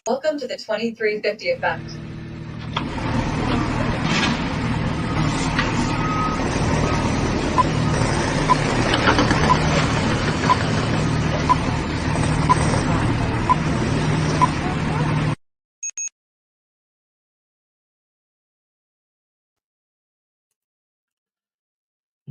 Welcome to the 2350 Effect.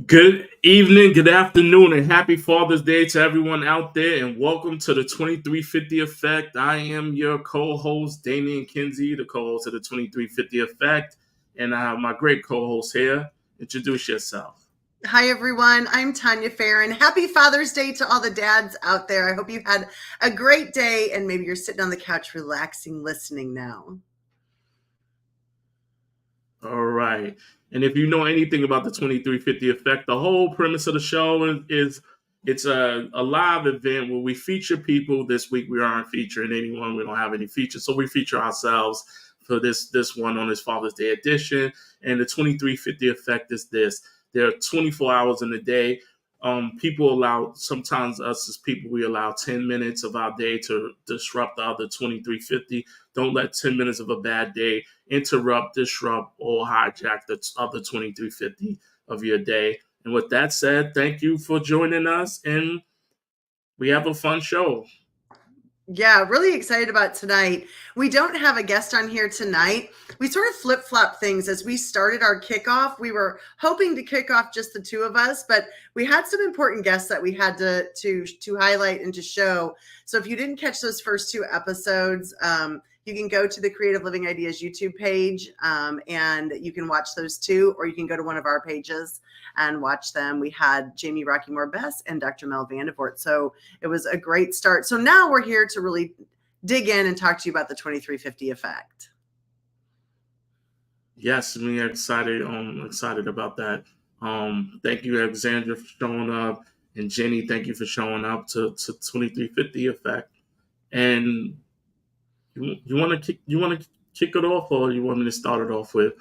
Good evening, good afternoon, and happy Father's Day to everyone out there, and welcome to the 2350 Effect. I am your co-host, Damian Kinsey, the co-host of the 2350 Effect, and I have my great co-host here. Introduce yourself. Hi, everyone. I'm Tania Farran. Happy Father's Day to all the dads out there. I hope you had a great day, and maybe you're sitting on the couch relaxing, listening now. All right. And if you know anything about the 2350 Effect, the whole premise of the show is it's a live event where we feature people. This week we aren't featuring anyone. We don't have any features. So we feature ourselves for this one on this Father's Day edition. And the 2350 Effect is this. There are 24 hours in a day. People allow, sometimes us as people, we allow 10 minutes of our day to disrupt the other 2350. Don't let 10 minutes of a bad day interrupt, disrupt, or hijack the other 2350 of your day. And with that said, thank you for joining us, and we have a fun show. Yeah, really excited about tonight. We don't have a guest on here tonight. We sort of flip-flop things as we started our kickoff. We were hoping to kick off just the two of us, but we had some important guests that we had to highlight and to show. So if you didn't catch those first two episodes, you can go to the Creative Living Ideas YouTube page and you can watch those two, or you can go to one of our pages and watch them. We had Jamie Rockymore-Bess and Dr. Melinda Vandevort. So it was a great start. So now we're here to really dig in and talk to you about the 2350 Effect. Yes, me excited. Excited about that. Thank you, Alexandra, for showing up, and Jenny, thank you for showing up to 2350 Effect. And you want to kick it off, or you want me to start it off with?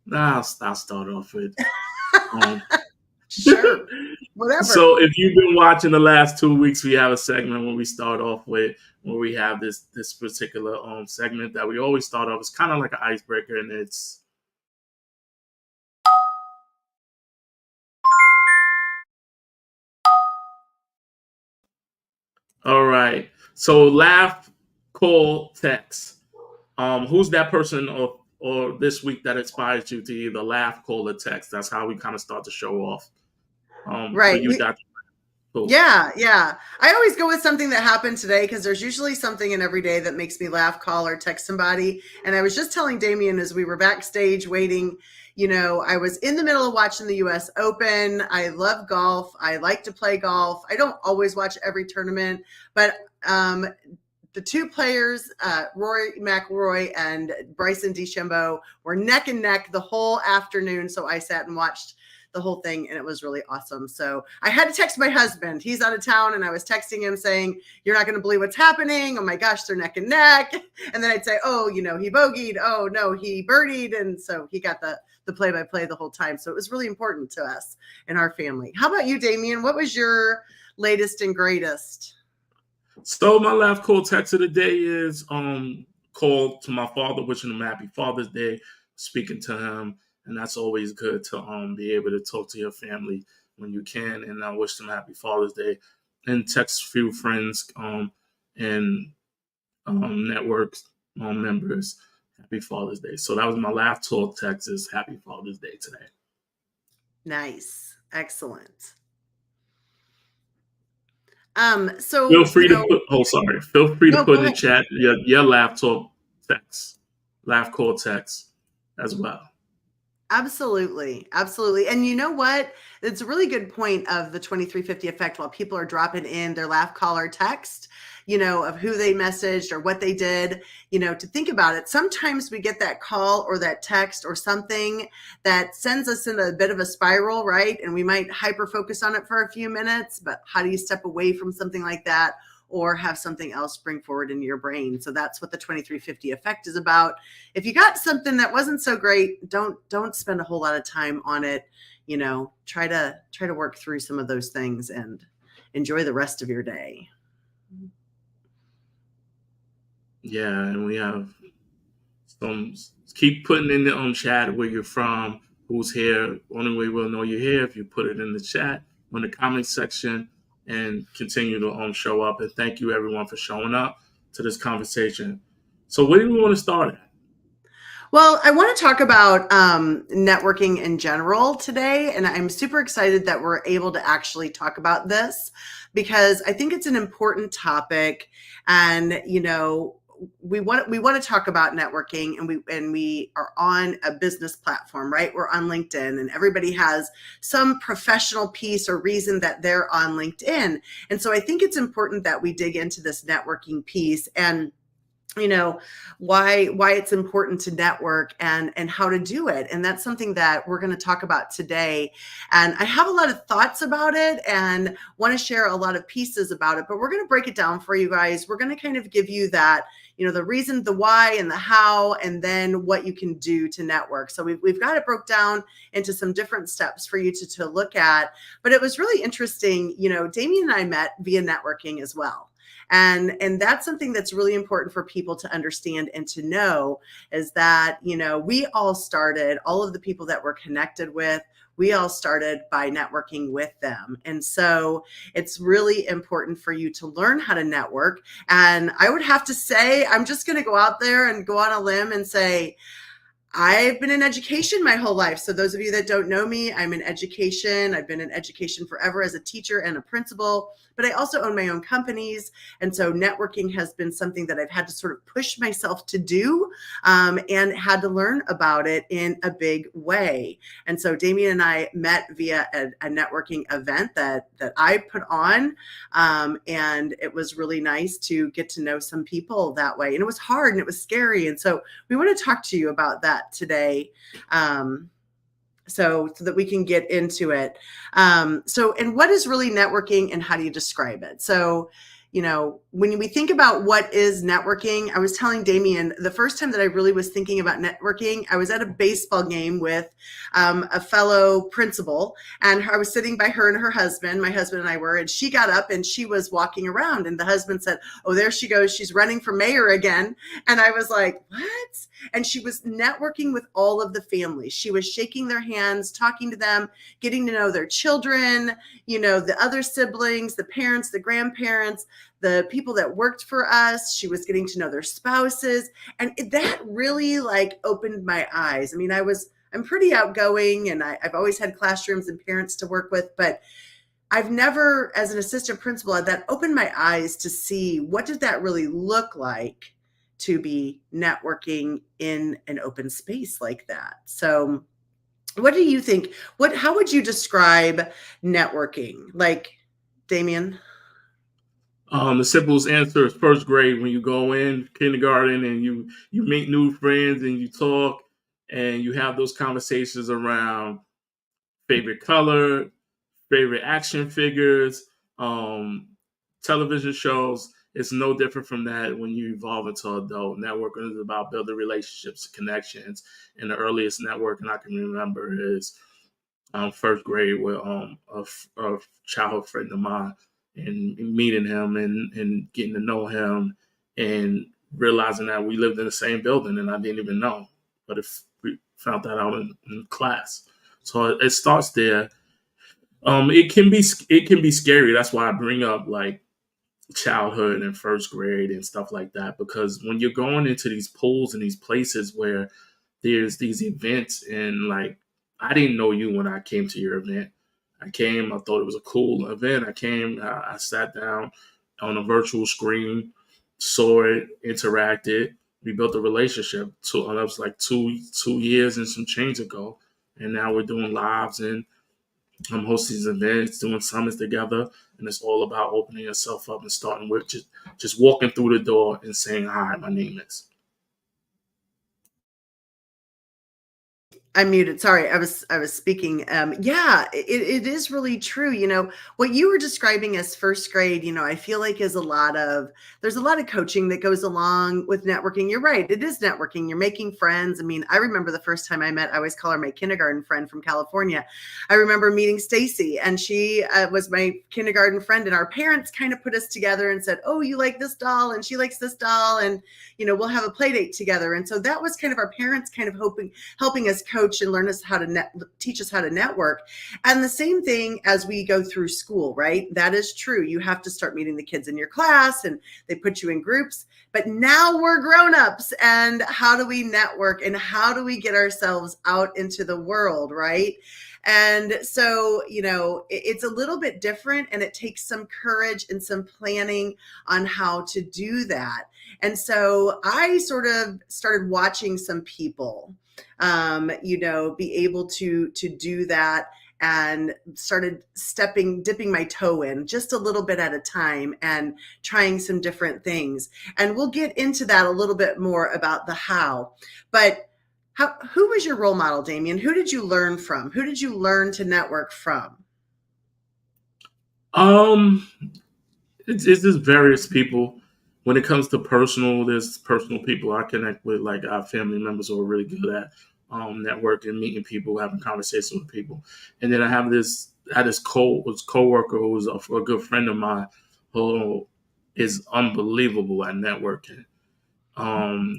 Nah, I'll start off with. Sure. Whatever. So if you've been watching the last 2 weeks, we have a segment when we start off with where we have this particular segment that we always start off. It's kind of like an icebreaker, and it's all right. So laugh, call, text. Who's that person or this week that inspires you to either laugh, call, or text? That's how we kind of start the show off. Right. For you, Dr. Cool. Yeah. I always go with something that happened today because there's usually something in every day that makes me laugh, call, or text somebody. And I was just telling Damien as we were backstage waiting, I was in the middle of watching the US Open. I love golf. I like to play golf. I don't always watch every tournament, but the two players, Rory McIlroy and Bryson DeChambeau, were neck and neck the whole afternoon. So I sat and watched the whole thing, and it was really awesome. So I had to text my husband. He's out of town, and I was texting him saying, "You're not going to believe what's happening. Oh my gosh, they're neck and neck." And then I'd say, "Oh, he bogeyed. Oh no, he birdied." And so he got the play-by-play the whole time. So it was really important to us and our family. How about you, Damien? What was your latest and greatest? So my last call text of the day is call to my father, wishing him happy Father's Day, speaking to him, and that's always good to be able to talk to your family when you can. And I wish them happy Father's Day, and text a few friends and networks members happy Father's Day. So that was my last talk text is happy Father's Day today. Nice, excellent. So feel free to put. Feel free to put in the chat your laugh talk text, laugh call text as well. Absolutely. And you know what? It's a really good point of the 2350 Effect while people are dropping in their laugh, call, or text, of who they messaged or what they did, to think about it. Sometimes we get that call or that text or something that sends us in a bit of a spiral, right? And we might hyper focus on it for a few minutes, but how do you step away from something like that? Or have something else spring forward in your brain. So that's what the 2350 Effect is about. If you got something that wasn't so great, don't spend a whole lot of time on it. Try to work through some of those things and enjoy the rest of your day. Yeah, and we have some. Keep putting in the chat where you're from, who's here. Only way we'll know you're here if you put it in the chat, on the comment section, and continue to show up. And thank you everyone for showing up to this conversation. So where do we want to start at? Well, I want to talk about networking in general today, and I'm super excited that we're able to actually talk about this because I think it's an important topic. And we want to talk about networking, and we are on a business platform, right? We're on LinkedIn, and everybody has some professional piece or reason that they're on LinkedIn, and so I think it's important that we dig into this networking piece and why it's important to network and how to do it. And that's something that we're going to talk about today. And I have a lot of thoughts about it and want to share a lot of pieces about it, but we're going to break it down for you guys. We're going to kind of give you that, the reason, the why, and the how, and then what you can do to network. So we've got it broke down into some different steps for you to look at. But it was really interesting. Damien and I met via networking as well. And that's something that's really important for people to understand and to know, is that, we all started, all of the people that we're connected with, we all started by networking with them. And so it's really important for you to learn how to network. And I would have to say, I'm just going to go out there and go on a limb and say, I've been in education my whole life. So those of you that don't know me, I'm in education. I've been in education forever as a teacher and a principal, but I also own my own companies. And so networking has been something that I've had to sort of push myself to do, and had to learn about it in a big way. And so Damien and I met via a networking event that I put on. And it was really nice to get to know some people that way. And it was hard and it was scary. And so we want to talk to you about that today, so that we can get into it. And what is really networking and how do you describe it? So, when we think about what is networking, I was telling Damien the first time that I really was thinking about networking, I was at a baseball game with a fellow principal, and I was sitting by her and her husband. My husband and I were, and she got up and she was walking around, and the husband said, "Oh, there she goes. She's running for mayor again." And I was like, "What?" And she was networking with all of the families. She was shaking their hands, talking to them, getting to know their children, the other siblings, the parents, the grandparents, the people that worked for us. She was getting to know their spouses. And that really opened my eyes. I mean, I'm pretty outgoing, and I've always had classrooms and parents to work with, but I've never, as an assistant principal, that opened my eyes to see what did that really look like to be networking in an open space like that. So what do you think? How would you describe networking? Damien? The simplest answer is first grade, when you go in kindergarten and you meet new friends and you talk and you have those conversations around favorite color, favorite action figures, television shows. It's no different from that when you evolve into adult. Networking is about building relationships, connections. And the earliest networking I can remember is first grade with a childhood friend of mine, and meeting him and getting to know him and realizing that we lived in the same building and I didn't even know. But if we found that out in class. So it starts there. It can be scary. That's why I bring up childhood and first grade and stuff like that, because when you're going into these pools and these places where there's these events, and I didn't know you when I came to your event. I thought it was a cool event. I sat down on a virtual screen, saw it, interacted. We built a relationship. That was like 2 years and some change ago, and now we're doing lives and I'm hosting these events, doing summits together, and it's all about opening yourself up and starting with just walking through the door and saying, "Hi, my name is." I'm muted. Sorry, I was speaking. Yeah, it is really true. What you were describing as first grade. I feel like there's a lot of coaching that goes along with networking. You're right. It is networking. You're making friends. I mean, I remember the first time I always call her my kindergarten friend from California. I remember meeting Stacy, and she was my kindergarten friend, and our parents kind of put us together and said, "Oh, you like this doll, and she likes this doll, and we'll have a play date together." And so that was kind of our parents kind of helping us coach and learn us how to teach us how to network. And the same thing as we go through school, right? That is true. You have to start meeting the kids in your class, and they put you in groups. But now we're grown-ups, and how do we network, and how do we get ourselves out into the world, right? And so, it's a little bit different, and it takes some courage and some planning on how to do that. And so I sort of started watching some people, be able to do that, and started dipping my toe in just a little bit at a time and trying some different things. And we'll get into that a little bit more about the how. But who was your role model, Damien? Who did you learn from? Who did you learn to network from? It's just various people. When it comes to personal, there's personal people I connect with, like our family members who are really good at networking, meeting people, having conversations with people. And then I had this coworker who's a good friend of mine who is unbelievable at networking.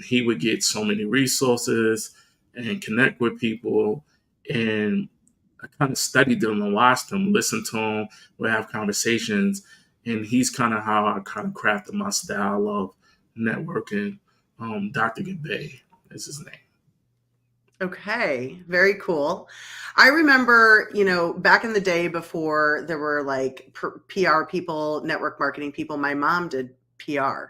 He would get so many resources and connect with people, and I kind of studied them and watched them, listened to them, we have conversations, and he's kind of how I kind of crafted my style of networking. Dr. Gabay is his name. Okay, very cool. I remember, back in the day before there were like PR people, network marketing people, my mom did PR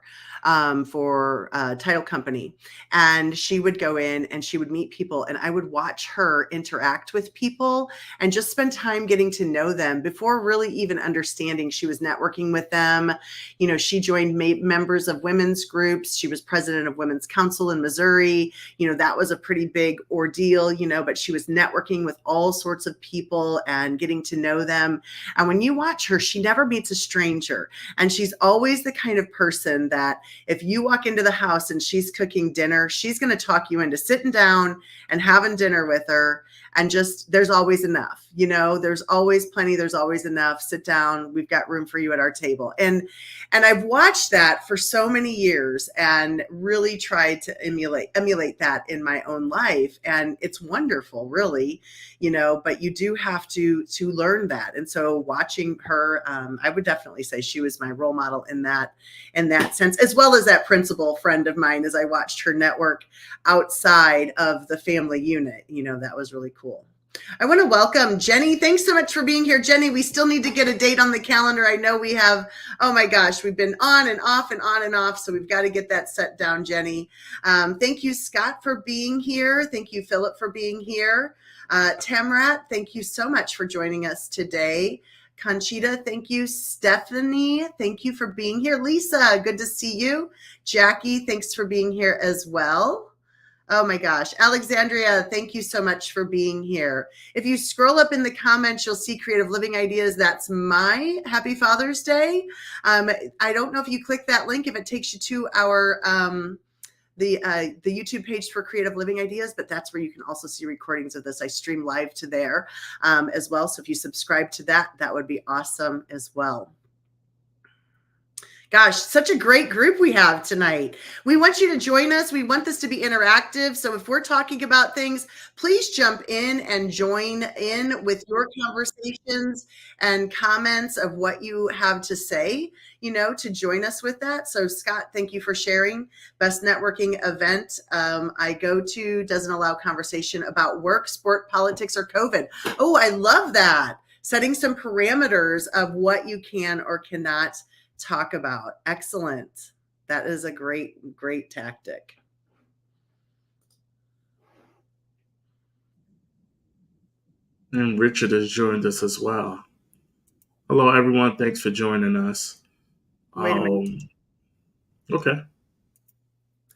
for a title company. And she would go in and she would meet people, and I would watch her interact with people and just spend time getting to know them before really even understanding she was networking with them. She joined members of women's groups. She was president of Women's Council in Missouri. That was a pretty big ordeal, but she was networking with all sorts of people and getting to know them. And when you watch her, she never meets a stranger. And she's always the kind of person that if you walk into the house and she's cooking dinner, she's going to talk you into sitting down and having dinner with her. And just, there's always enough, there's always plenty. There's always enough. Sit down. We've got room for you at our table. And I've watched that for so many years and really tried to emulate that in my own life. And it's wonderful, really, but you do have to learn that. And so watching her, I would definitely say she was my role model in that sense, as well as that principal friend of mine, as I watched her network outside of the family unit. That was really cool. I want to welcome Jenny. Thanks so much for being here, Jenny. We still need to get a date on the calendar. I know we have, oh my gosh, we've been on and off and on and off. So we've got to get that set down, Jenny. Thank you, Scott, for being here. Thank you, Philip, for being here. Tamrat, thank you so much for joining us today. Conchita, thank you. Stephanie, thank you for being here. Lisa, good to see you. Jackie, thanks for being here as well. Oh my gosh. Alexandria, thank you so much for being here. If you scroll up in the comments, you'll see Creative Living Ideas. That's my Happy Father's Day. I don't know if you click that link, if it takes you to our the YouTube page for Creative Living Ideas, but that's where you can also see recordings of this. I stream live to there as well. So if you subscribe to that, that would be awesome as well. Gosh, such a great group we have tonight. We want you to join us. We want this to be interactive. So if we're talking about things, please jump in and join in with your conversations and comments of what you have to say, to join us with that. So Scott, thank you for sharing. Best networking event I go to doesn't allow conversation about work, sport, politics, or COVID. Oh, I love that. Setting some parameters of what you can or cannot talk about. Excellent. That is a great tactic. And Richard has joined us as well. Hello, everyone. Thanks for joining us. Wait a minute. Okay.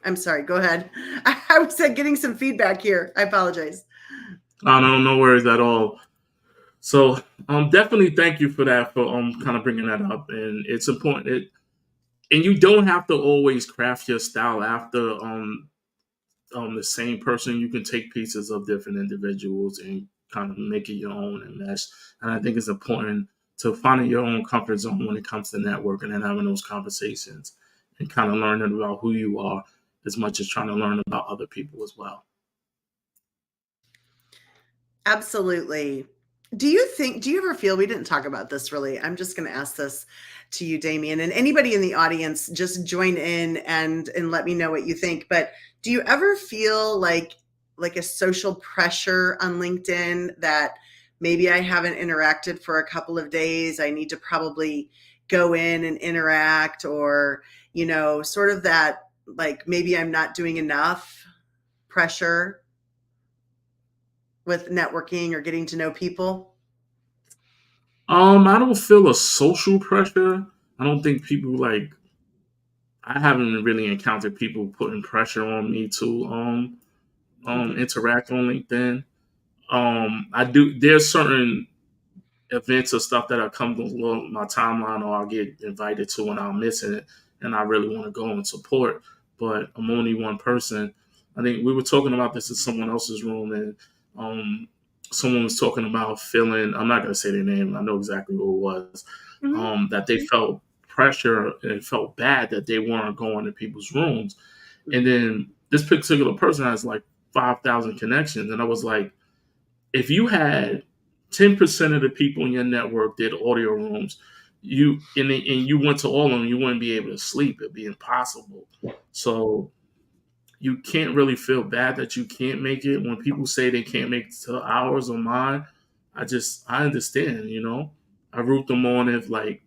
I'm sorry. Go ahead. I was getting some feedback here. I apologize. No worries at all. So, definitely thank you for that, for kind of bringing that up, and it's important. And you don't have to always craft your style after the same person. You can take pieces of different individuals and kind of make it your own and mesh. And I think it's important to find your own comfort zone when it comes to networking and having those conversations and kind of learning about who you are as much as trying to learn about other people as well. Absolutely. Do you ever feel, we didn't talk about this really. I'm just going to ask this to you, Damien, and anybody in the audience, just join in and let me know what you think. But do you ever feel like a social pressure on LinkedIn that maybe I haven't interacted for a couple of days? I need to probably go in and interact, or, sort of that, like maybe I'm not doing enough pressure with networking or getting to know people? I don't feel a social pressure. I don't think people I haven't really encountered people putting pressure on me to interact on LinkedIn. I do. There's certain events or stuff that I come to my timeline, or I'll get invited to and I'll miss it, and I really want to go and support. But I'm only one person. I think we were talking about this in someone else's room, and someone was talking about feeling. I'm not going to say their name. I know exactly who it was. That they felt pressure and felt bad that they weren't going to people's rooms, and then this particular person has like 5,000 connections, and I was like, if you had 10% of the people in your network did audio rooms, you went to all of them, you wouldn't be able to sleep. It'd be impossible. So you can't really feel bad that you can't make it. When people say they can't make it to ours or mine, I understand, I root them on if like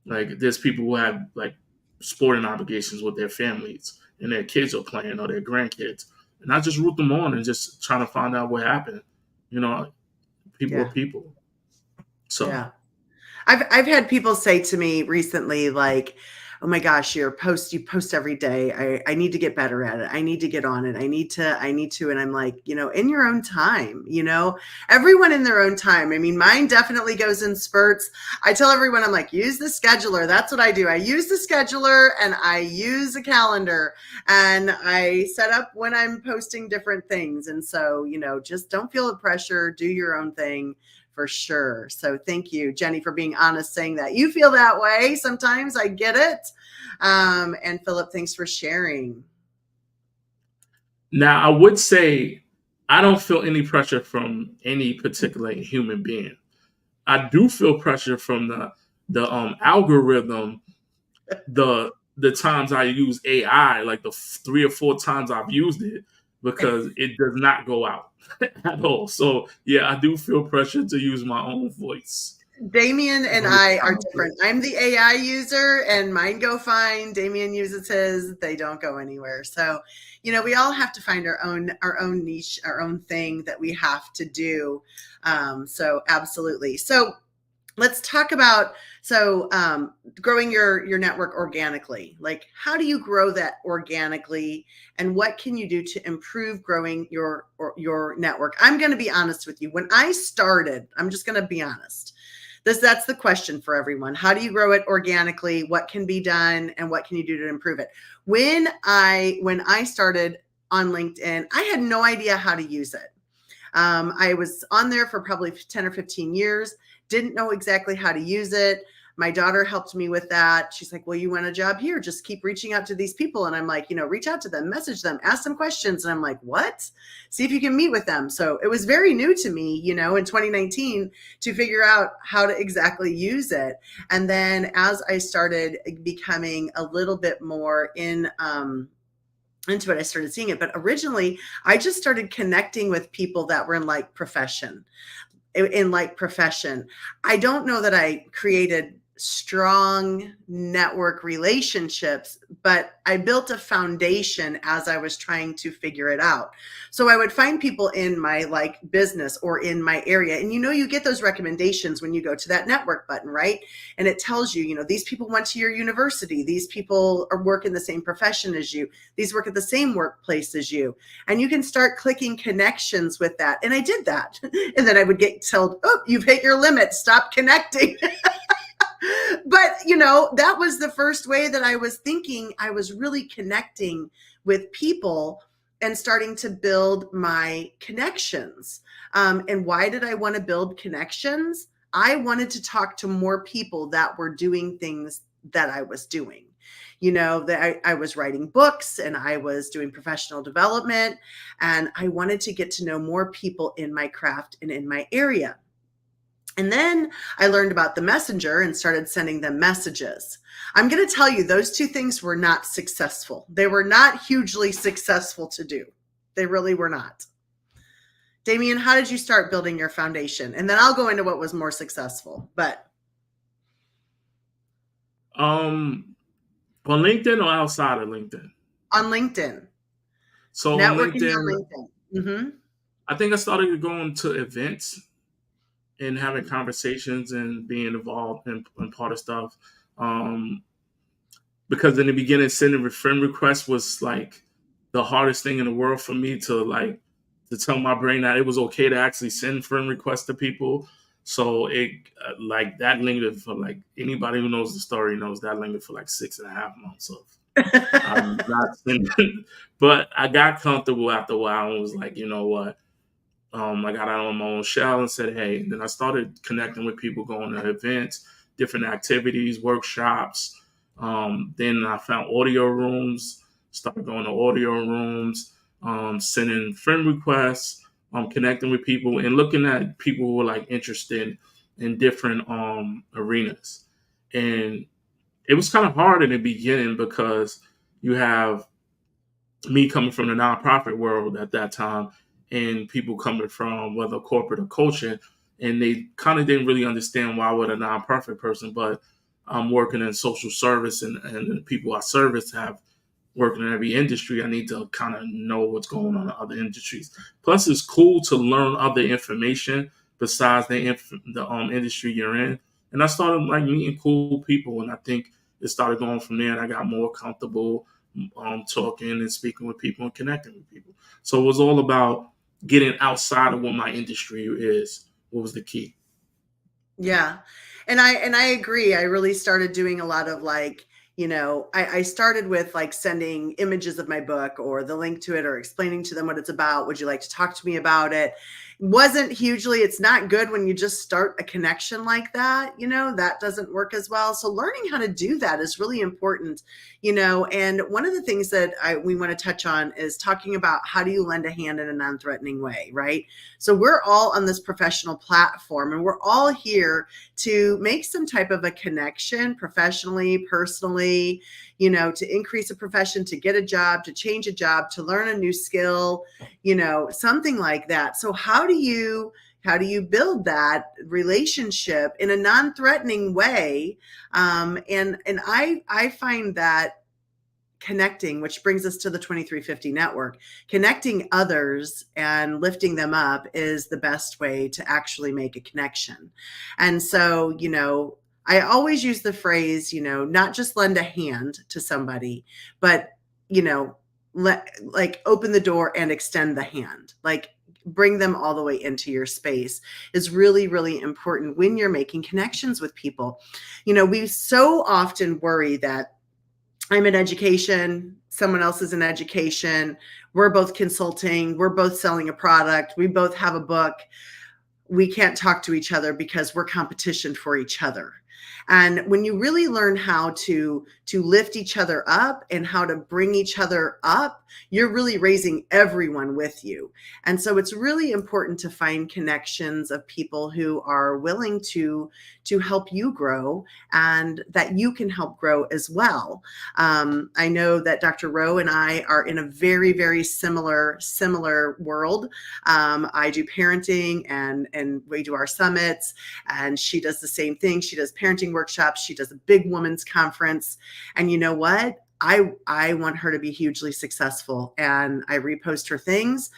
there's people who have like sporting obligations with their families and their kids are playing or their grandkids. And I just root them on and just trying to find out what happened. People are people. So yeah. I've had people say to me recently, like, oh my gosh, you post every day. I need to get better at it. I need to get on it. I need to. And I'm like, in your own time, everyone in their own time. I mean, mine definitely goes in spurts. I tell everyone, I'm like, use the scheduler. That's what I do. I use the scheduler and I use a calendar and I set up when I'm posting different things. And so, just don't feel the pressure, do your own thing. For sure. So thank you, Jenny, for being honest, saying that you feel that way. Sometimes I get it. And Philip, thanks for sharing. Now, I would say I don't feel any pressure from any particular human being. I do feel pressure from the algorithm, the times I use AI, like the 3 or 4 times I've used it, because it does not go out at all. So yeah, I do feel pressure to use my own voice. Damien and I are different. I'm the AI user and mine go fine. Damien uses his, they don't go anywhere. So, we all have to find our own niche, our own thing that we have to do. So absolutely. So let's talk about, growing your network organically. Like, how do you grow that organically, and what can you do to improve growing your network? I'm going to be honest with you. When I started, I'm just going to be honest. That's the question for everyone. How do you grow it organically? What can be done, and what can you do to improve it? When I started on LinkedIn, I had no idea how to use it. I was on there for probably 10 or 15 years. Didn't know exactly how to use it. My daughter helped me with that. She's like, well, you want a job here. Just keep reaching out to these people. And I'm like, reach out to them, message them, ask them questions. And I'm like, what? See if you can meet with them. So it was very new to me, in 2019 to figure out how to exactly use it. And then as I started becoming a little bit more into it, I started seeing it. But originally, I just started connecting with people that were in like profession. I don't know that I created strong network relationships, but I built a foundation as I was trying to figure it out. So I would find people in my like business or in my area. And you get those recommendations when you go to that network button, right? And it tells you, these people went to your university. These people work in the same profession as you. These work at the same workplace as you. And you can start clicking connections with that. And I did that. And then I would get told, oh, you've hit your limit. Stop connecting. But, that was the first way that I was thinking I was really connecting with people and starting to build my connections. And why did I want to build connections? I wanted to talk to more people that were doing things that I was doing. That I was writing books and I was doing professional development, and I wanted to get to know more people in my craft and in my area. And then I learned about the messenger and started sending them messages. I'm going to tell you, those two things were not successful. They were not hugely successful to do. They really were not. Damien, how did you start building your foundation? And then I'll go into what was more successful. But on LinkedIn or outside of LinkedIn? On LinkedIn. So networking on LinkedIn. Mm-hmm. I think I started going to events and having conversations and being involved in part of stuff. Because in the beginning, sending friend requests was like the hardest thing in the world for me to tell my brain that it was okay to actually send friend requests to people. So it that lingered for anybody who knows the story knows that lingered for 6.5 months of not sending. But I got comfortable after a while and was like, you know what? I got out on my own shell and said, hey. And then I started connecting with people, going to events, different activities, workshops. Then I found audio rooms, started going to audio rooms, sending friend requests, connecting with people and looking at people who were interested in different arenas. And it was kind of hard in the beginning because you have me coming from the nonprofit world at that time, and people coming from whether corporate or coaching, and they kind of didn't really understand why I was a nonprofit person, but I'm working in social service and the people I service have working in every industry. I need to kind of know what's going on in other industries. Plus, it's cool to learn other information besides the industry you're in. And I started meeting cool people, and I think it started going from there, and I got more comfortable talking and speaking with people and connecting with people. So it was all about getting outside of what my industry is. What was the key? Yeah. And I agree. I really started doing a lot of I started with sending images of my book or the link to it or explaining to them what it's about. Would you like to talk to me about it? It's not good when you just start a connection like that, that doesn't work as well. So learning how to do that is really important, and one of the things that we want to touch on is talking about how do you lend a hand in a non-threatening way, right? So we're all on this professional platform and we're all here to make some type of a connection professionally, personally, to increase a profession, to get a job, to change a job, to learn a new skill, something like that. So how do you build that relationship in a non-threatening way? And I find that connecting, which brings us to the 2350 network, connecting others and lifting them up is the best way to actually make a connection. And so, I always use the phrase, not just lend a hand to somebody, but, open the door and extend the hand, bring them all the way into your space is really, really important when you're making connections with people. We so often worry that I'm in education, someone else is in education, we're both consulting, we're both selling a product, we both have a book. We can't talk to each other because we're competition for each other. And when you really learn how to lift each other up and how to bring each other up, you're really raising everyone with you. And so it's really important to find connections of people who are willing to to help you grow and that you can help grow as well. I know that Dr. Rowe and I are in a very, very similar world. I do parenting and we do our summits, and she does the same thing. She does parenting workshops. She does a big women's conference. And you know what? I want her to be hugely successful, and I repost her things.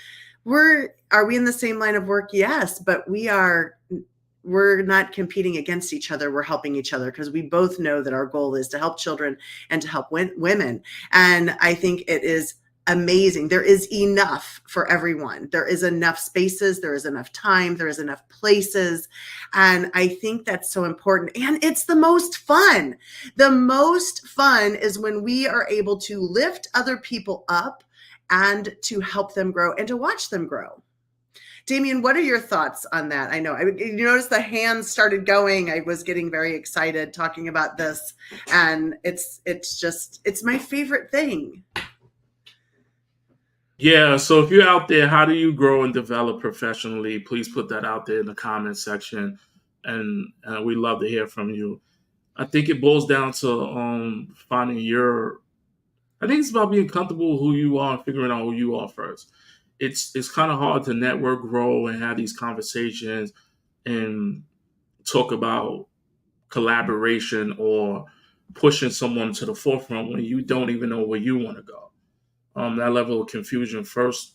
Are we in the same line of work? Yes, but we're not competing against each other. We're helping each other because we both know that our goal is to help children and to help women. And I think it is amazing. There is enough for everyone. There is enough spaces. There is enough time. There is enough places. And I think that's so important. And it's the most fun. The most fun is when we are able to lift other people up and to help them grow and to watch them grow. Damien, what are your thoughts on that? I know you noticed the hands started going. I was getting very excited talking about this, and it's my favorite thing. Yeah, so if you're out there, how do you grow and develop professionally? Please put that out there in the comment section, and we love to hear from you. I think it boils down to finding I think it's about being comfortable with who you are and figuring out who you are first. It's kind of hard to network, grow, and have these conversations and talk about collaboration or pushing someone to the forefront when you don't even know where you want to go. That level of confusion first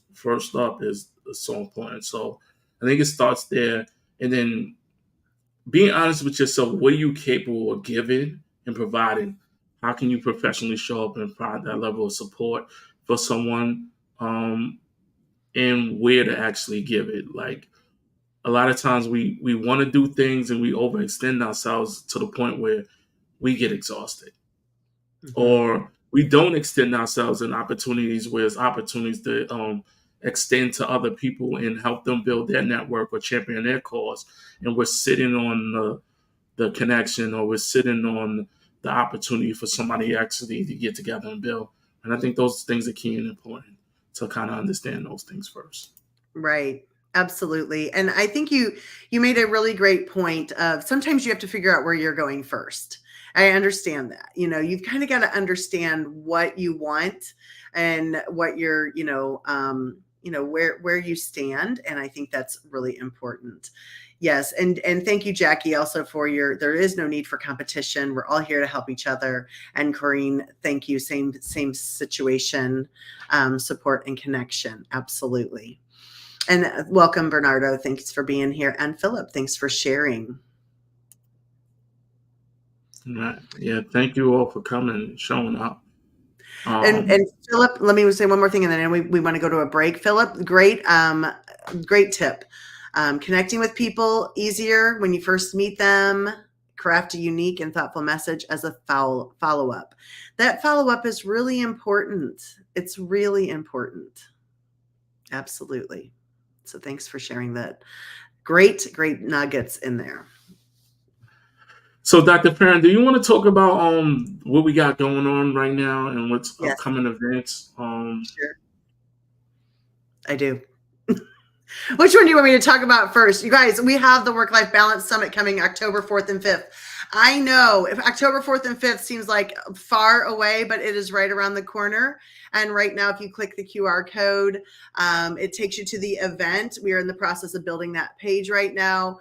up is so important. So I think it starts there, and then being honest with yourself. What are you capable of giving and providing? How can you professionally show up and provide that level of support for someone, and where to actually give it? Like, a lot of times we want to do things and we overextend ourselves to the point where we get exhausted. Mm-hmm. Or we don't extend ourselves in opportunities where it's opportunities to extend to other people and help them build their network or champion their cause. And we're sitting on the connection, or we're sitting on the opportunity for somebody actually to get together and build. And I think those things are key and important to kind of understand those things first. Right. Absolutely. And I think you made a really great point of sometimes you have to figure out where you're going first. I understand that. You've kind of got to understand what you want and what you're, where you stand. And I think that's really important. Yes. And thank you, Jackie, also for there is no need for competition. We're all here to help each other. And Corinne, thank you. Same situation, support and connection. Absolutely. And welcome, Bernardo. Thanks for being here. And Philip, thanks for sharing. Right. Yeah. Thank you all for coming and showing up. And Philip, let me say one more thing, and then we want to go to a break. Philip, great tip. Connecting with people easier when you first meet them. Craft a unique and thoughtful message as a follow-up. That follow-up is really important. It's really important. Absolutely. So thanks for sharing that. Great nuggets in there. So, Dr. Farran, do you want to talk about what we got going on right now and what's upcoming events? Sure. I do. Which one do you want me to talk about first? You guys, we have the Work-Life Balance Summit coming October 4th and 5th. I know if October 4th and 5th seems like far away, but it is right around the corner. And right now, if you click the QR code, it takes you to the event. We are in the process of building that page right now.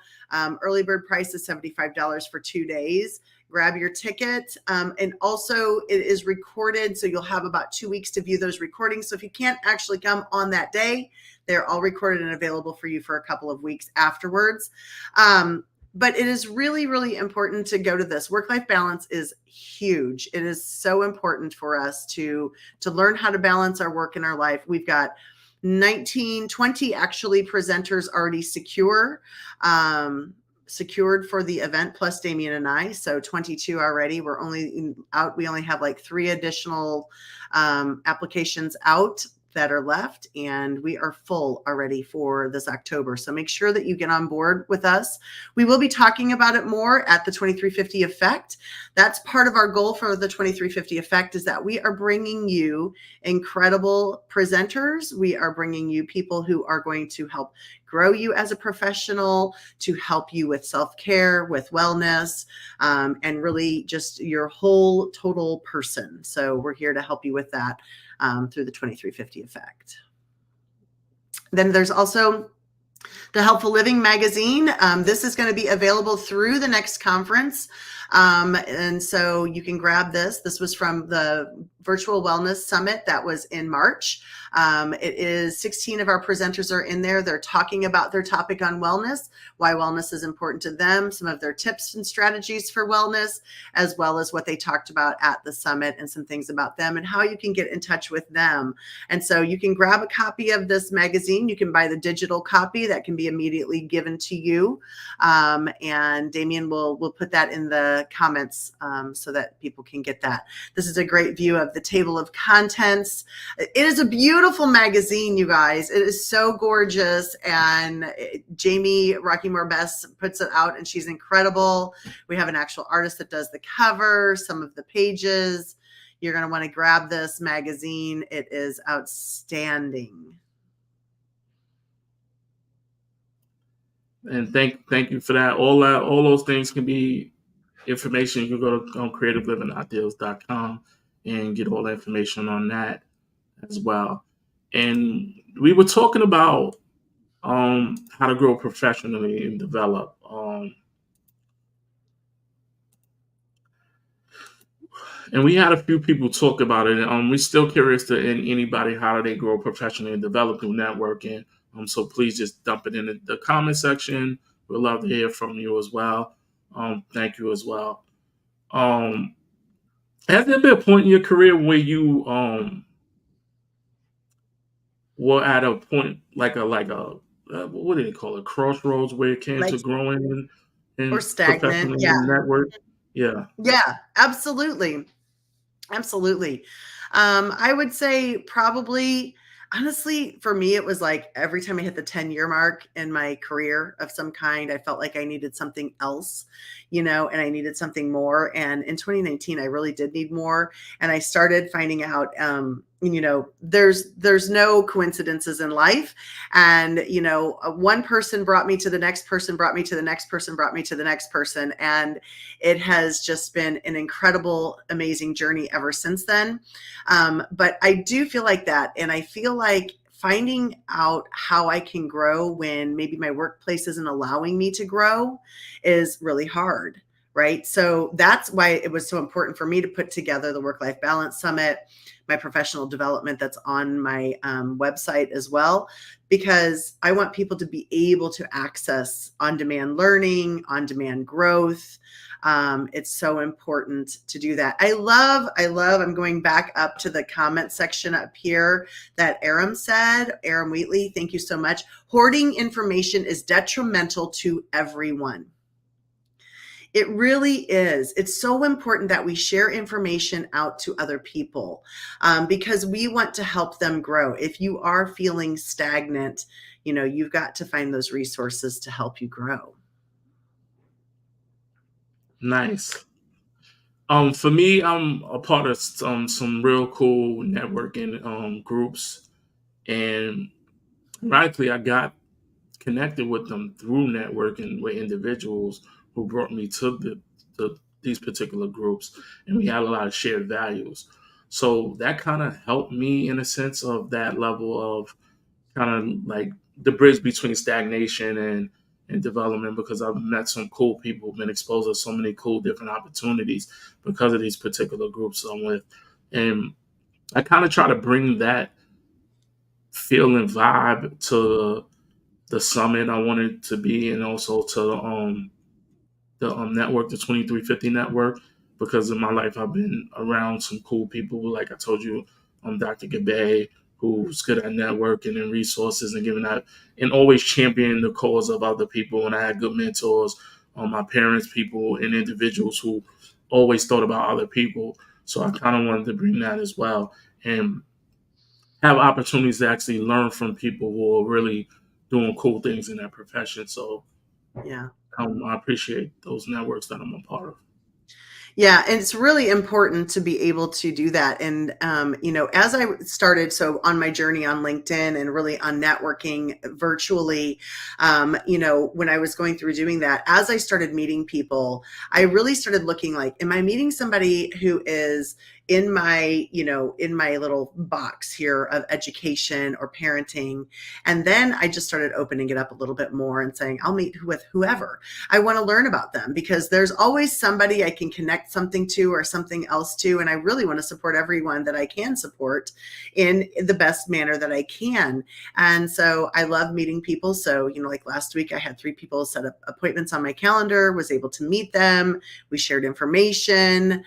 Early bird price is $75 for 2 days. Grab your ticket. And also it is recorded. So you'll have about 2 weeks to view those recordings. So if you can't actually come on that day, they're all recorded and available for you for a couple of weeks afterwards. But it is really, really important to go to this. Work-life balance is huge. It is so important for us to learn how to balance our work and our life. We've got 20 actually presenters already secured for the event, plus Damien and I. So 22 already. We're only out. We only have like 3 additional applications out that are left, and we are full already for this October. So make sure that you get on board with us. We will be talking about it more at the 2350 Effect. That's part of our goal for the 2350 Effect, is that we are bringing you incredible presenters. We are bringing you people who are going to help grow you as a professional, to help you with self-care, with wellness, and really just your whole total person. So we're here to help you with that through the 2350 Effect. Then there's also the Helpful Living magazine. This is going to be available through the next conference. And so you can grab this. This was from the Virtual Wellness Summit that was in March. It is 16 of our presenters are in there. They're talking about their topic on wellness, why wellness is important to them, some of their tips and strategies for wellness, as well as what they talked about at the summit and some things about them and how you can get in touch with them. And so you can grab a copy of this magazine. You can buy the digital copy that can be immediately given to you. And Damien will put that in the comments so that people can get that. This is a great view of the table of contents. It is a beautiful magazine, you guys. It is so gorgeous. And Jamie Rockymore-Bess puts it out, and she's incredible. We have an actual artist that does the cover, some of the pages. You're going to want to grab this magazine. It is outstanding. And thank you for that. All those things can be information. You can go to creativelivingideals.com and get all the information on that as well. And we were talking about how to grow professionally and develop. And we had a few people talk about it. We're still curious to anybody, how do they grow professionally and develop through networking? So please just dump it in the comment section. We'd love to hear from you as well. Thank you as well. Has there been a point in your career where you were at a point like a what do they call it? Crossroads, where it came to growing or stagnant? Yeah. Network. Yeah. Yeah, absolutely. Absolutely. I would say probably, honestly, for me, it was like every time I hit the 10-year mark in my career of some kind, I felt like I needed something else, and I needed something more. And in 2019, I really did need more. And I started finding out, there's no coincidences in life. And, one person brought me to the next person, brought me to the next person, brought me to the next person. And it has just been an incredible, amazing journey ever since then. But I do feel like that. And I feel like finding out how I can grow when maybe my workplace isn't allowing me to grow is really hard, right? So that's why it was so important for me to put together the Work-Life Balance Summit, my professional development that's on my website as well, because I want people to be able to access on-demand learning, on-demand growth. It's so important to do that. I love, I'm going back up to the comment section up here that Aram said, Aram Wheatley, thank you so much. Hoarding information is detrimental to everyone. It really is. It's so important that we share information out to other people because we want to help them grow. If you are feeling stagnant, you've got to find those resources to help you grow. Nice. For me, I'm a part of some real cool networking groups, and ironically, I got connected with them through networking with individuals who brought me to these particular groups, and we had a lot of shared values. So that kind of helped me in a sense of that level of kind of like the bridge between stagnation and development, because I've met some cool people, been exposed to so many cool different opportunities because of these particular groups I'm with. And I kind of try to bring that feel and vibe to the summit I wanted to be, and also to the network, the 2350 network, because in my life I've been around some cool people, like I told you, Dr. Gabe, who's good at networking and resources and giving that, and always championing the cause of other people. And I had good mentors, my parents, people, and individuals who always thought about other people. So I kind of wanted to bring that as well, and have opportunities to actually learn from people who are really doing cool things in their profession. So yeah, I appreciate those networks that I'm a part of. Yeah, and it's really important to be able to do that. And, as I started, so on my journey on LinkedIn and really on networking virtually, when I was going through doing that, as I started meeting people, I really started looking like, am I meeting somebody who is in my, in my little box here of education or parenting? And then I just started opening it up a little bit more and saying, I'll meet with whoever. I want to learn about them because there's always somebody I can connect something to or something else to. And I really want to support everyone that I can support in the best manner that I can. And so I love meeting people. So, like last week, I had 3 people set up appointments on my calendar, was able to meet them. We shared information.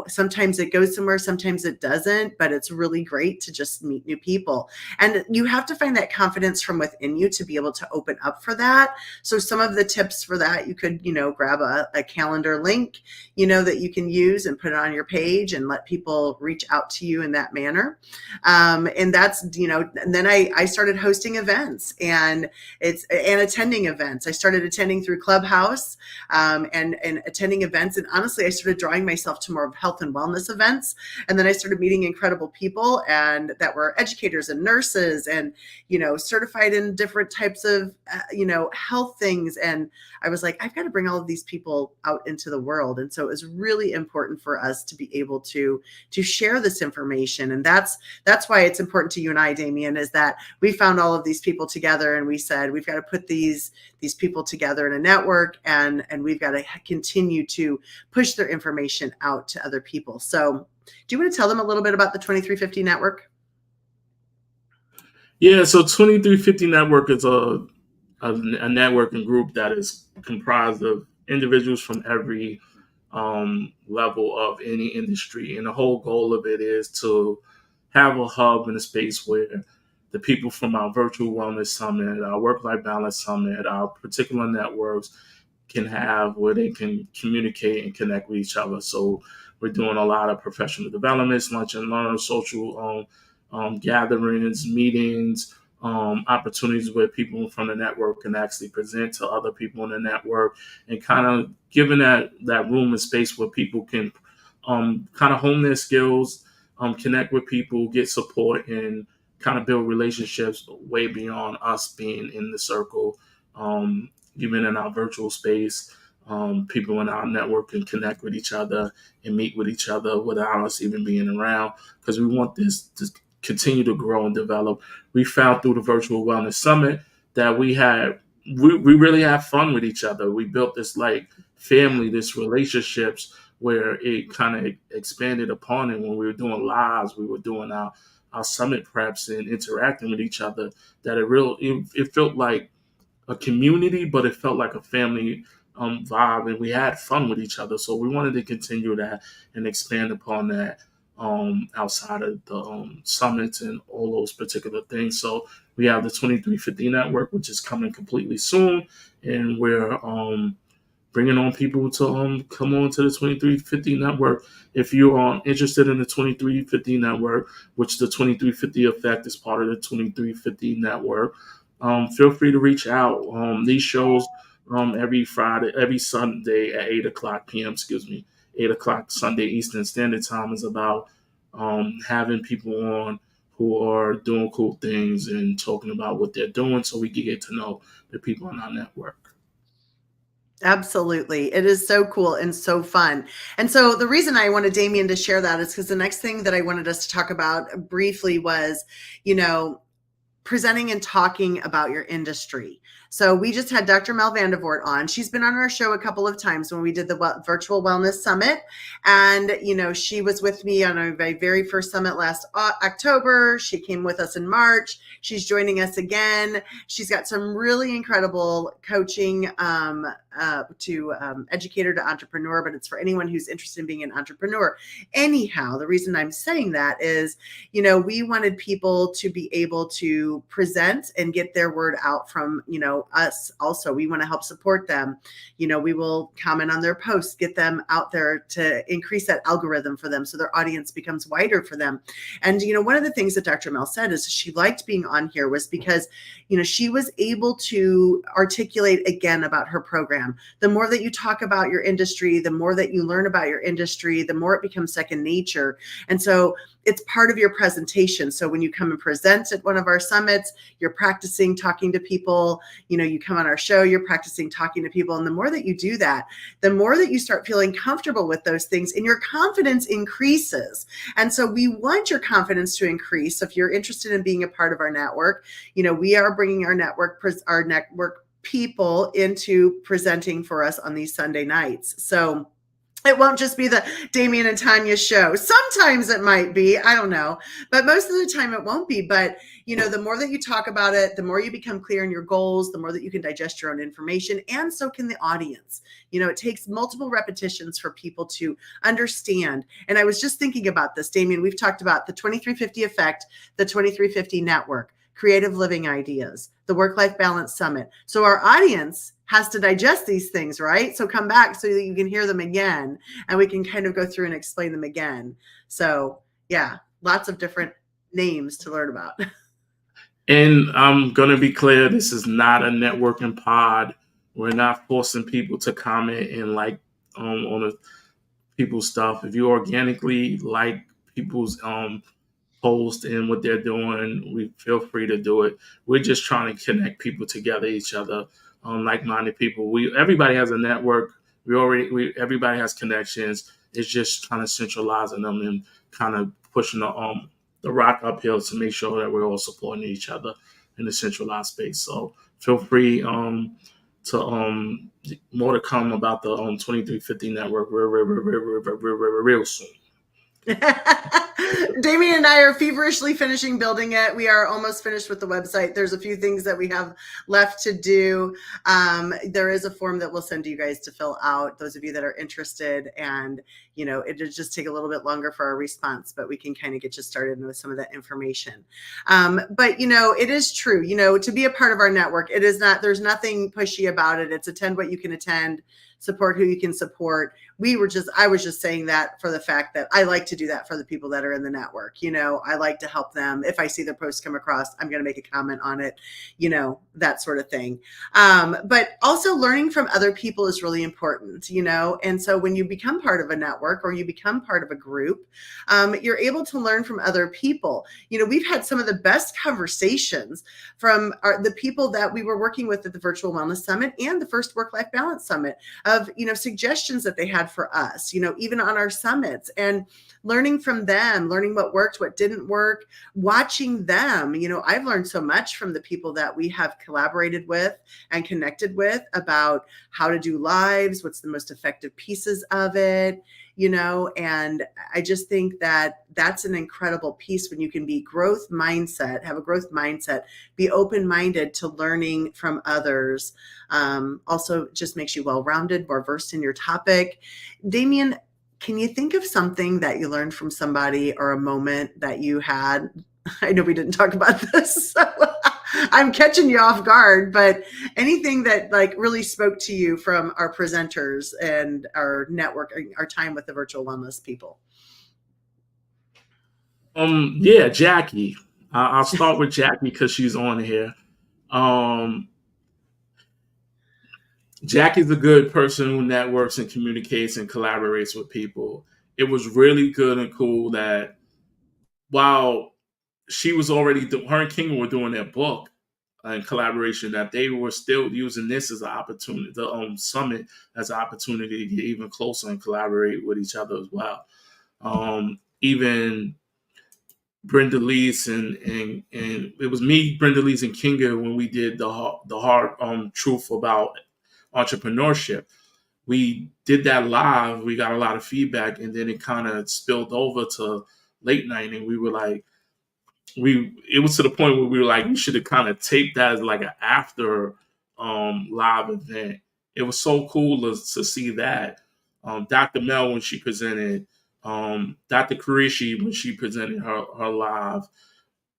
Sometimes it goes somewhere, sometimes it doesn't, but it's really great to just meet new people. And you have to find that confidence from within you to be able to open up for that. So some of the tips for that, you could, grab a calendar link, that you can use and put it on your page and let people reach out to you in that manner. And that's, and then I started hosting events and attending events. I started attending through Clubhouse and attending events. And honestly, I started drawing myself to more of health and wellness events. And then I started meeting incredible people and that were educators and nurses and, certified in different types of, health things. And I was like, I've got to bring all of these people out into the world. And so it was really important for us to be able to share this information. And that's why it's important to you and I, Damien, is that we found all of these people together and we said, we've got to put these people together in a network and we've got to continue to push their information out to other people. So do you want to tell them a little bit about the 2350 network? Yeah, so 2350 Network is a networking group that is comprised of individuals from every level of any industry. And the whole goal of it is to have a hub and a space where the people from our virtual wellness summit, our work-life balance summit, our particular networks can have where they can communicate and connect with each other. So we're doing a lot of professional developments, lunch and learn, social gatherings, meetings, opportunities where people from the network can actually present to other people in the network and kind of giving that room and space where people can kind of hone their skills, connect with people, get support, and kind of build relationships way beyond us being in the circle. Even in our virtual space, people in our network can connect with each other and meet with each other without us even being around because we want this to continue to grow and develop. We found through the Virtual Wellness Summit that we really have fun with each other. We built this like family, this relationships where it kind of expanded upon it. When we were doing lives, we were doing our summit preps and interacting with each other, that it felt like a community, but it felt like a family vibe, and we had fun with each other. So we wanted to continue that and expand upon that outside of the summits and all those particular things. So we have the 2350 Network, which is coming completely soon, and we're bringing on people to come on to the 2350 Network. If you are interested in the 2350 Network, which the 2350 Effect is part of the 2350 Network, feel free to reach out. These shows every Sunday at 8:00 p.m. 8:00 Sunday Eastern Standard Time is about having people on who are doing cool things and talking about what they're doing so we can get to know the people in our network. Absolutely. It is so cool and so fun. And so the reason I wanted Damien to share that is because the next thing that I wanted us to talk about briefly was, presenting and talking about your industry. So we just had Dr. Mel Vandevort on. She's been on our show a couple of times when we did the Virtual Wellness Summit. And, she was with me on my very first summit last October. She came with us in March. She's joining us again. She's got some really incredible coaching to educator to entrepreneur, but it's for anyone who's interested in being an entrepreneur. Anyhow, the reason I'm saying that is, we wanted people to be able to to present and get their word out from, us also. We want to help support them. We will comment on their posts, get them out there to increase that algorithm for them so their audience becomes wider for them. And, one of the things that Dr. Mel said is she liked being on here was because, she was able to articulate again about her program. The more that you talk about your industry, the more that you learn about your industry, the more it becomes second nature. And so it's part of your presentation. So when you come and present at one of our summits, you're practicing talking to people. You come on our show, you're practicing talking to people. And the more that you do that, the more that you start feeling comfortable with those things and your confidence increases. And so we want your confidence to increase. So if you're interested in being a part of our network, we are bringing our network people into presenting for us on these Sunday nights. So it won't just be the Damien and Tania show. Sometimes it might be, I don't know, but most of the time it won't be. But, the more that you talk about it, the more you become clear in your goals, the more that you can digest your own information, and so can the audience. It takes multiple repetitions for people to understand. And I was just thinking about this, Damien, we've talked about the 2350 effect, the 2350 network, creative living ideas, the work-life balance summit. So our audience has to digest these things, right? So come back so that you can hear them again and we can kind of go through and explain them again. So yeah, lots of different names to learn about. And I'm going to be clear, this is not a networking pod. We're not forcing people to comment and like on the people's stuff. If you organically like people's post and what they're doing, we feel free to do it. We're just trying to connect people together, each other, like-minded people. Everybody has a network. Everybody has connections. It's just kind of centralizing them and kind of pushing the rock uphill to make sure that we're all supporting each other in the centralized space. So feel free to more to come about the 2350 network real soon. Damien and I are feverishly finishing building it. We are almost finished with the website. There's a few things that we have left to do. There is a form that we'll send to you guys to fill out, those of you that are interested. And, it'll just take a little bit longer for our response, but we can kind of get you started with some of that information. But, it is true, to be a part of our network, there's nothing pushy about it. It's attend what you can attend, support who you can support. I was just saying that for the fact that I like to do that for the people that are in the network. I like to help them. If I see their post come across, I'm going to make a comment on it, that sort of thing. But also learning from other people is really important, and so when you become part of a network or you become part of a group, you're able to learn from other people. We've had some of the best conversations from the people that we were working with at the Virtual Wellness Summit and the first Work-Life Balance Summit of, suggestions that they had for us, even on our summits, and learning from them, learning what worked, what didn't work, watching them. I've learned so much from the people that we have collaborated with and connected with about how to do lives, what's the most effective pieces of it, and I just think that that's an incredible piece when you can be have a growth mindset, be open-minded to learning from others. Also just makes you well-rounded, more versed in your topic. Damien, can you think of something that you learned from somebody or a moment that you had? I know we didn't talk about this, so I'm catching you off guard, but anything that really spoke to you from our presenters and our network, our time with the virtual wellness people? Yeah, Jackie. I'll start with Jackie because she's on here. Jackie's a good person who networks and communicates and collaborates with people. It was really good and cool that while she was already, her and King were doing their book in collaboration, that they were still using this as an opportunity, the summit as an opportunity to get even closer and collaborate with each other as well. Even Brenda Lees and it was me, Brenda Lees, and Kinga when we did the hard truth about entrepreneurship. We did that live. We got a lot of feedback, and then it kind of spilled over to late night, and we were like, it was to the point where we were like, we should have kind of taped that as like an after live event. It was so cool to see that. Dr. Mel when she presented, Dr. Kurishi when she presented her live.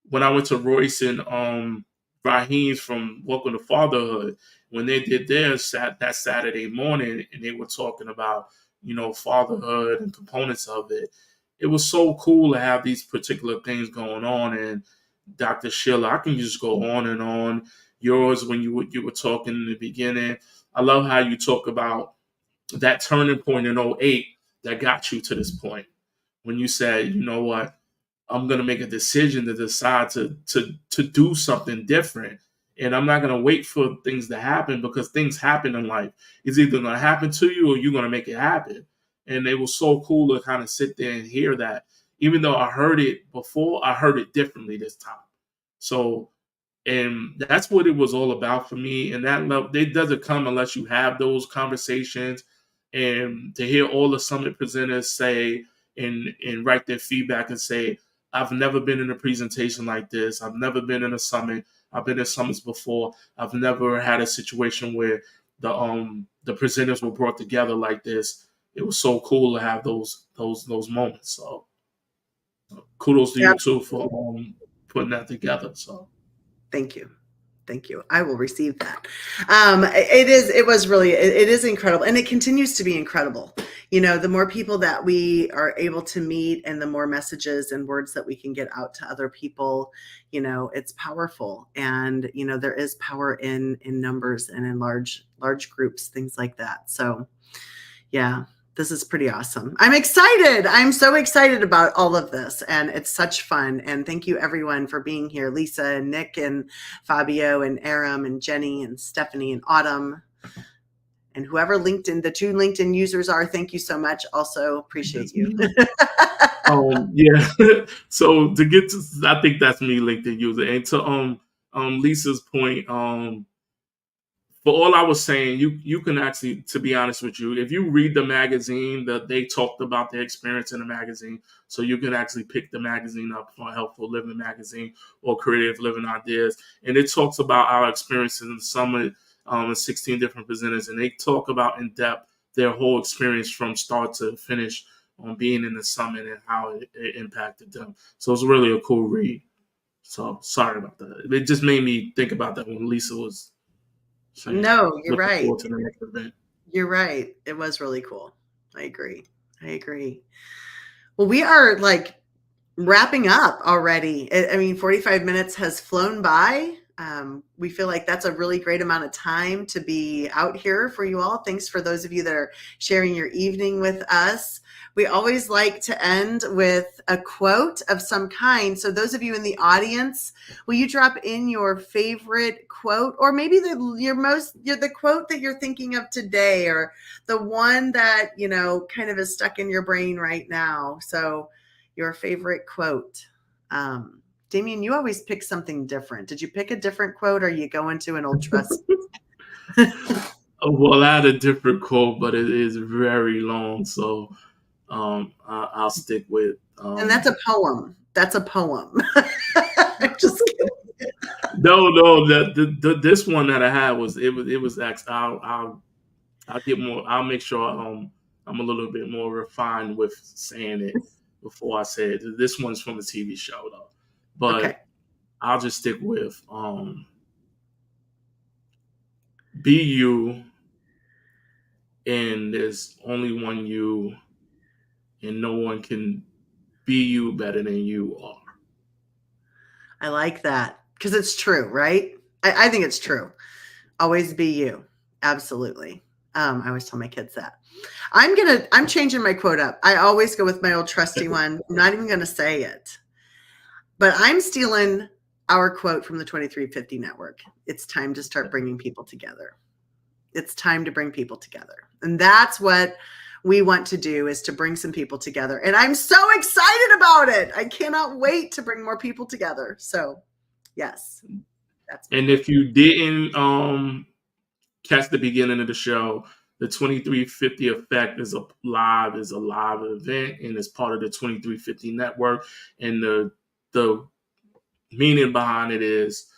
when I went to Royce and Raheem's from Welcome to Fatherhood, when they did theirs that Saturday morning, and they were talking about, fatherhood and components of it. It was so cool to have these particular things going on. And Dr. Sheila, I can just go on and on. Yours, when you were talking in the beginning, I love how you talk about that turning point in '08 that got you to this point. When you said, you know what, I'm going to make a decision to decide to do something different. And I'm not going to wait for things to happen, because things happen in life. It's either going to happen to you or you're going to make it happen. And it was so cool to kind of sit there and hear that. Even though I heard it before, I heard it differently this time. So, and that's what it was all about for me. And that love, it doesn't come unless you have those conversations. And to hear all the summit presenters say and write their feedback and say, I've never been in a presentation like this. I've never been in a summit. I've been in summits before. I've never had a situation where the presenters were brought together like this. It was so cool to have those moments. So kudos to Yeah. you too for putting that together. So thank you. Thank you. I will receive that. It is incredible. And it continues to be incredible. The more people that we are able to meet and the more messages and words that we can get out to other people, it's powerful. And, there is power in numbers and in large groups, things like that. So yeah. This is pretty awesome. I'm excited. I'm so excited about all of this, and it's such fun. And thank you everyone for being here. Lisa and Nick and Fabio and Aram and Jenny and Stephanie and Autumn and whoever the two LinkedIn users are. Thank you so much. Also appreciate you. Yeah. So to get to, I think that's me, LinkedIn user. And to Lisa's point, for all I was saying, you can actually, to be honest with you, if you read the magazine, that they talked about their experience in the magazine, so you can actually pick the magazine up for Helpful Living magazine or Creative Living Ideas, and it talks about our experiences in the summit, 16 different presenters, and they talk about in depth their whole experience from start to finish on being in the summit and how it impacted them. So it's really a cool read. So sorry about that. It just made me think about that when Lisa was. No, you're Looking right. forward to the next event. You're right. It was really cool. I agree. Well, we are wrapping up already. 45 minutes has flown by. We feel like that's a really great amount of time to be out here for you all. Thanks for those of you that are sharing your evening with us. We always like to end with a quote of some kind. So those of you in the audience, will you drop in your favorite quote, or maybe the quote that you're thinking of today, or the one that, kind of is stuck in your brain right now. So your favorite quote. Damien, you always pick something different. Did you pick a different quote, or are you going to an old trust? Well, I had a different quote, but it is very long, so I'll stick with. And that's a poem. That's a poem. I'm just kidding. No. This one that I had was actually. I'll get more. I'll make sure I'm a little bit more refined with saying it before I say it. This one's from a TV show though, but okay. I'll just stick with be you, and there's only one you, and no one can be you better than you are. I like that, because it's true, right? I think it's true. Always be you. Absolutely. I always tell my kids that. I'm changing my quote up. I always go with my old trusty one. I'm not even going to say it, but I'm stealing our quote from the 2350 Network. It's time to start bringing people together. It's time to bring people together. And that's what we want to do, is to bring some people together. And I'm so excited about it. I cannot wait to bring more people together. So yes. And if you didn't catch the beginning of the show, the 2350 Effect is a live event, and it's part of the 2350 Network. And the meaning behind it is,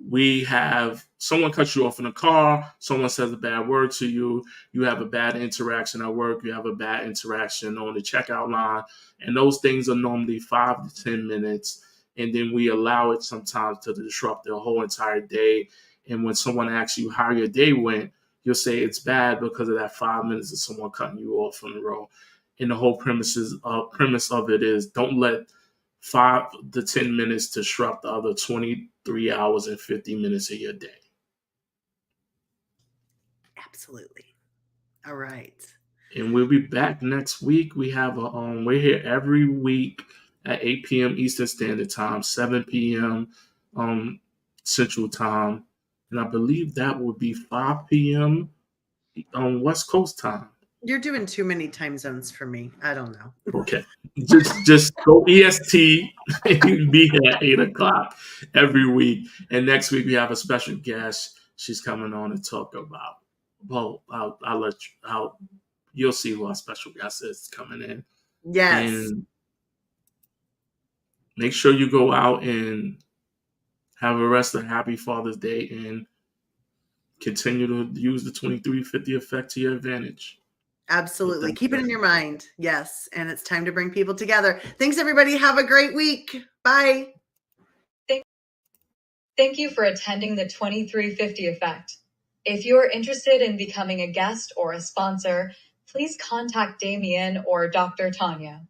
we have someone cuts you off in a car, someone says a bad word to you, you have a bad interaction at work, you have a bad interaction on the checkout line, and those things are normally 5 to 10 minutes. and then we allow it sometimes to disrupt their whole entire day. And when someone asks you how your day went, you'll say it's bad because of that 5 minutes of someone cutting you off on the road. And the whole premise of it is don't let 5 to 10 minutes disrupt the other 23 hours and 50 minutes of your day. Absolutely. All right. And we'll be back next week. We have we're here every week at 8 p.m. Eastern Standard Time, 7 p.m. Central Time, and I believe that would be 5 p.m. on West Coast time. You're doing too many time zones for me. I don't know. Okay, just go EST and be here at 8 o'clock every week. And next week we have a special guest. She's coming on to talk about. Well, I'll let you. You'll see who our special guest is coming in. Yes. And make sure you go out and have a rest of Happy Father's Day and continue to use the 2350 effect to your advantage. Absolutely. Keep it in your mind. Yes. And it's time to bring people together. Thanks, everybody. Have a great week. Bye. Thank you for attending the 2350 Effect. If you are interested in becoming a guest or a sponsor, please contact Damien or Dr. Tania.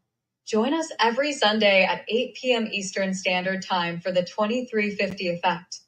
Join us every Sunday at 8 p.m. Eastern Standard Time for the 2350 Effect.